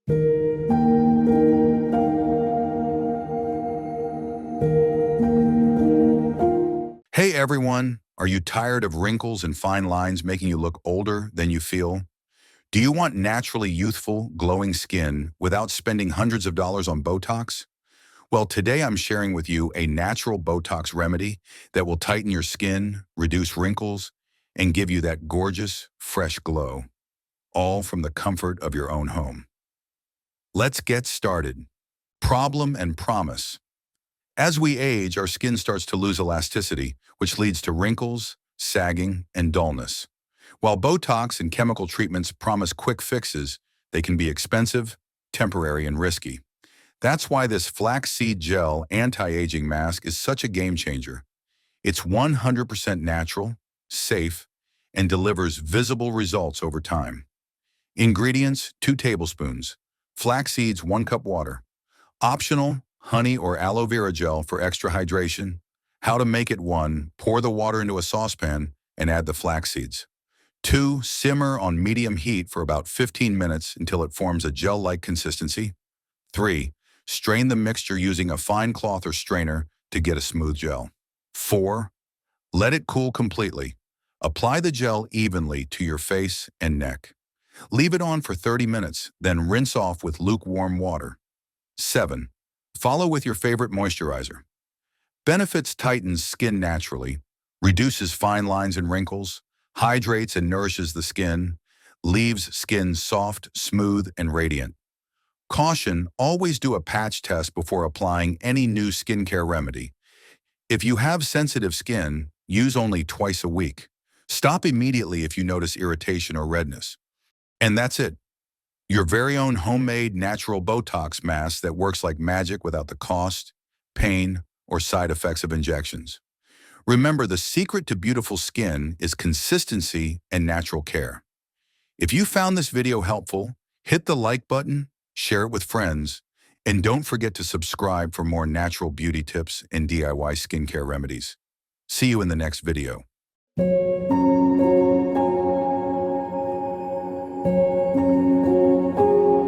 Hey everyone, are you tired of wrinkles and fine lines making you look older than you feel? Do you want naturally youthful, glowing skin without spending hundreds of dollars on Botox? Well, today I'm sharing with you a natural Botox remedy that will tighten your skin, reduce wrinkles, and give you that gorgeous, fresh glow, all from the comfort of your own home. Let's get started. Problem and promise. As we age, our skin starts to lose elasticity, which leads to wrinkles, sagging, and dullness. While Botox and chemical treatments promise quick fixes, they can be expensive, temporary, and risky. That's why this flaxseed gel anti-aging mask is such a game changer. It's 100% natural, safe, and delivers visible results over time. Ingredients: 2 tablespoons. Flax seeds, 1 cup water. Optional, honey or aloe vera gel for extra hydration. How to make it: 1. Pour the water into a saucepan and add the flax seeds. 2. Simmer on medium heat for about 15 minutes until it forms a gel-like consistency. 3. Strain the mixture using a fine cloth or strainer to get a smooth gel. 4. Let it cool completely. Apply the gel evenly to your face and neck. Leave it on for 30 minutes, then rinse off with lukewarm water. 7. Follow with your favorite moisturizer. Benefits: tightens skin naturally, reduces fine lines and wrinkles, hydrates and nourishes the skin, leaves skin soft, smooth, and radiant. Caution: always do a patch test before applying any new skincare remedy. If you have sensitive skin, use only twice a week. Stop immediately if you notice irritation or redness. And that's it. Your very own homemade natural Botox mask that works like magic without the cost, pain, or side effects of injections. Remember, the secret to beautiful skin is consistency and natural care. If you found this video helpful, hit the like button, share it with friends, and don't forget to subscribe for more natural beauty tips and DIY skincare remedies. See you in the next video.